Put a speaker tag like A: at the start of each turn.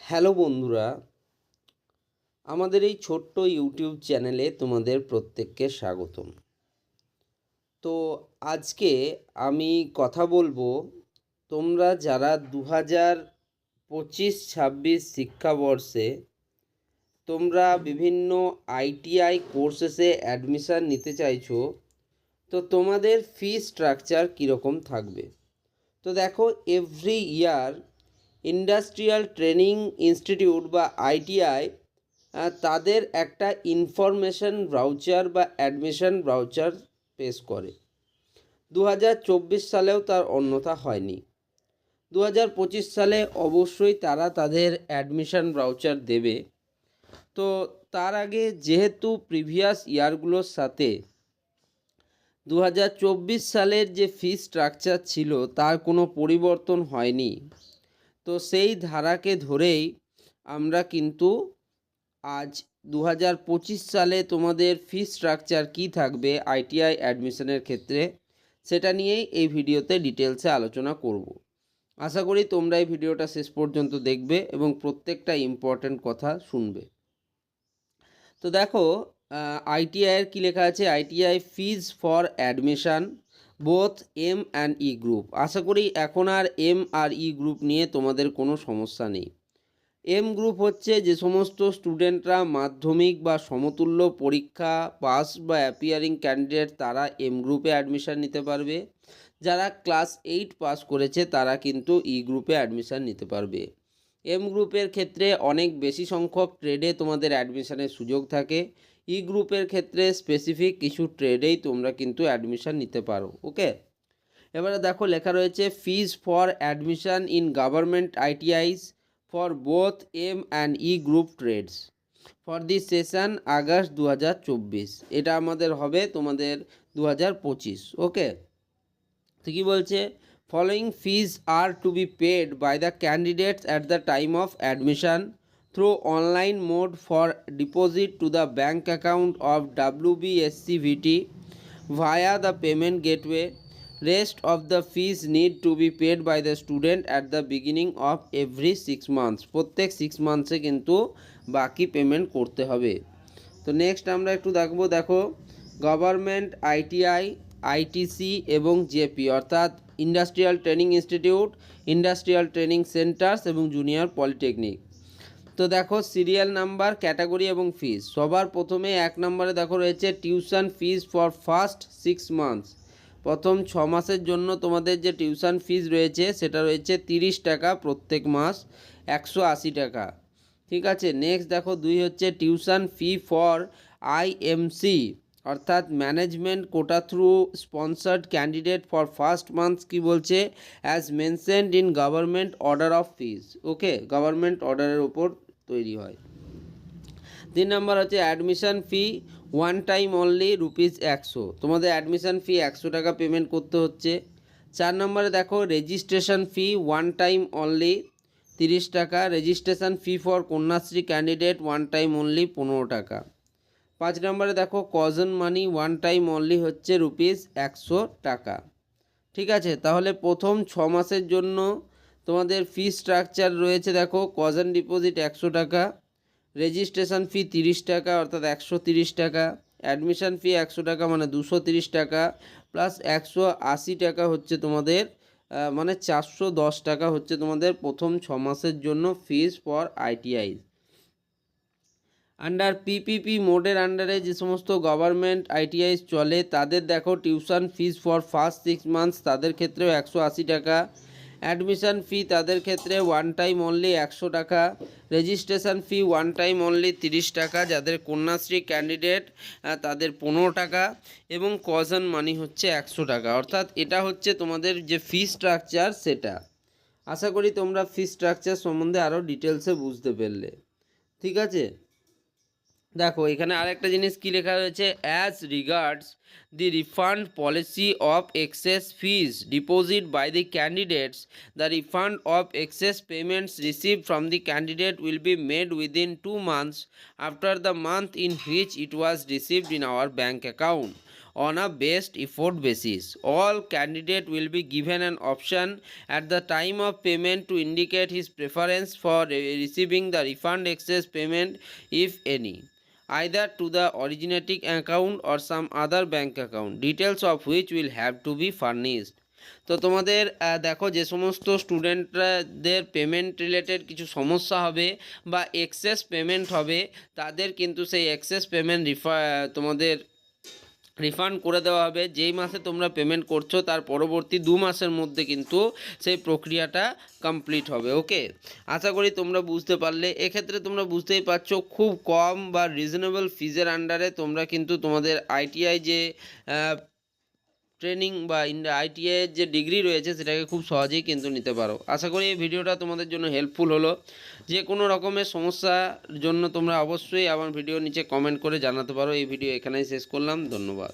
A: Hello বন্ধুরা, আমাদের এই ছোট্ট ইউটিউব চ্যানেলে তোমাদের প্রত্যেককে স্বাগতম। তো আজকে আমি কথা বলবো, তোমরা যারা 2025-26 শিক্ষাবর্ষে তোমরা বিভিন্ন আইটিআই কোর্সেসে অ্যাডমিশান নিতে চাইছো, তো তোমাদের ফি স্ট্রাকচার কীরকম থাকবে। তো দেখো, every year industrial training institute বা আইটিআই তাদের একটা ইনফরমেশন ব্রাউচার বা অ্যাডমিশন ব্রাউচার পেশ করে। 2024 সালেও তার অন্যথা হয়নি। 2025 সালে অবশ্যই তারা তাদের অ্যাডমিশন ব্রাউচার দেবে। তো তার আগে যেহেতু প্রিভিয়াস ইয়ারগুলোর সাথে 2024 সালের যে ফি স্ট্রাকচার ছিল তার কোনো পরিবর্তন হয়নি, তো সেই ধারাকে ধরেই আমরা কিন্তু আজ 2025 সালে তোমাদের ফি স্ট্রাকচার কী থাকবে আইটিআই অ্যাডমিশনের ক্ষেত্রে, সেটা নিয়েই এই ভিডিওতে ডিটেলসে আলোচনা করব। আশা করি তোমরা এই ভিডিওটা শেষ পর্যন্ত দেখবে এবং প্রত্যেকটা ইম্পর্ট্যান্ট কথা শুনবে। তো দেখো, আইটিআইয়ের কী লেখা আছে, ITI fees for admission both M and E group. আশা করি এখন আর এম আর ই গ্রুপ নিয়ে তোমাদের কোনো সমস্যা নেই। এম গ্রুপ হচ্ছে যে সমস্ত স্টুডেন্টরা মাধ্যমিক বা সমতুল্য পরীক্ষা পাস বা অ্যাপিয়ারিং ক্যান্ডিডেট, তারা এম গ্রুপে অ্যাডমিশান নিতে পারবে। যারা ক্লাস 8 পাস করেছে তারা কিন্তু ই গ্রুপে অ্যাডমিশান নিতে পারবে। এম গ্রুপের ক্ষেত্রে অনেক বেশি সংখ্যক ট্রেডে তোমাদের অ্যাডমিশানের সুযোগ থাকে। ই গ্রুপের ক্ষেত্রে স্পেসিফিক কিছু ট্রেডেই তোমরা কিন্তু অ্যাডমিশান নিতে পারো। ওকে, এবারে দেখো লেখা রয়েছে fees for admission in government ITIs for both M and E group trades for the session August 2024। এটা আমাদের হবে তোমাদের 2025। ওকে, তো কী বলছে, following fees are to be paid by the candidates at the time of admission through online mode for deposit to the bank account of WBSCVT via the payment gateway. Rest of the fees need to be paid by the student at the beginning of every 6 months. প্রত্যেক 6 মান্থসে কিন্তু বাকি payment করতে হবে। তো next আমরা একটু দেখো government ITI, ITC এবং জেপি অর্থাৎ industrial training institute, industrial training centres এবং জুনিয়র পলিটেকনিক। তো দেখো সিরিয়াল নাম্বার, ক্যাটাগরি এবং ফিস। সবার প্রথমে 1 নম্বরে দেখো রয়েছে tuition fees for first 6 months. প্রথম 6 মাসের জন্য তোমাদের যে টিউশন ফিস রয়েছে সেটা রয়েছে 30 টাকা প্রত্যেক মাস, 180 টাকা। ঠিক আছে, নেক্সট দেখো 2 হচ্ছে টিউশন ফি ফর আইএমসি অর্থাৎ management quota through sponsored candidate for first months. কি বলছে, as mentioned in government order of fees. Okay, government অর্ডারের ওপর তৈরি হয়। 3 নম্বর হচ্ছে admission fee one time only ₹100। তোমাদের অ্যাডমিশন ফি 100 টাকা পেমেন্ট করতে হচ্ছে। 4 নম্বরে দেখো registration fee one time only 30 টাকা। Registration fee for Kanyashree candidate one time only 15 টাকা। 5 নম্বরে দেখো কজন মানি ওয়ান টাইম অনলি হচ্ছে ₹100 টাকা। ঠিক আছে, তাহলে প্রথম 6 মাসের জন্য তোমাদের ফি স্ট্রাকচার রয়েছে। দেখো কজন ডিপোজিট 100 টাকা, রেজিস্ট্রেশন ফি 30 টাকা অর্থাৎ 130 টাকা, অ্যাডমিশন ফি 100 টাকা মানে 230 টাকা, প্লাস 180 টাকা হচ্ছে তোমাদের মানে 410 টাকা হচ্ছে তোমাদের প্রথম 6 মাসের জন্য fees for ITI. Under PPP মোডের আন্ডারে যে সমস্ত গভর্নমেন্ট আইটিআই চলে তাদের দেখো tuition fees for first 6 months তাদের ক্ষেত্রেও 180 টাকা, অ্যাডমিশন ফি তাদের ক্ষেত্রে ওয়ান টাইম অনলি 100 টাকা, registration fee one time only 30 টাকা, যাদের কন্যাশ্রী ক্যান্ডিডেট তাদের 15 টাকা, এবং কজন মানি হচ্ছে 100 টাকা। অর্থাৎ এটা হচ্ছে তোমাদের যে ফি স্ট্রাকচার সেটা। আশা করি তোমরা ফি স্ট্রাকচার সম্বন্ধে আরও ডিটেলসে বুঝতে পারলে। ঠিক আছে, দেখো এখানে আরেকটা জিনিস কি লেখা রয়েছে, as regards the refund policy of excess fees deposit by the candidates, the refund of excess payments received from the candidate will be made within 2 months after the month in which it was received in our bank account. on a best effort basis. All candidate will be given an option at the time of payment to indicate his preference for receiving the refund excess payment, if any, either to the originating account or some other bank account, details of which will have to be furnished. তো তোমাদের দেখো, যে সমস্ত স্টুডেন্টদের payment related কিছু সমস্যা হবে বা এক্সেস পেমেন্ট হবে, তাদের কিন্তু সেই এক্সেস পেমেন্ট তোমাদের রিফান্ড করে দেওয়া হবে। যেই মাসে তোমরা পেমেন্ট করছো তার পরবর্তী 2 মাসের মধ্যে কিন্তু সেই প্রক্রিয়াটা কমপ্লিট হবে। ওকে, আশা করি তোমরা বুঝতে পারলে। এক্ষেত্রে তোমরা বুঝতেই পারছো, খুব কম বা রিজনেবল ফিজের আন্ডারে তোমরা কিন্তু তোমাদের আইটিআই যে ট্রেনিং বা আইটিআইয়ের যে ডিগ্রি রয়েছে সেটাকে খুব সহজেই কিন্তু নিতে পারো। আশা করি এই ভিডিওটা তোমাদের জন্য হেল্পফুল হলো। যে কোনো রকমের সমস্যার জন্য তোমরা অবশ্যই আমার ভিডিও নিচে কমেন্ট করে জানাতে পারো। এই ভিডিও এখানেই শেষ করলাম, ধন্যবাদ।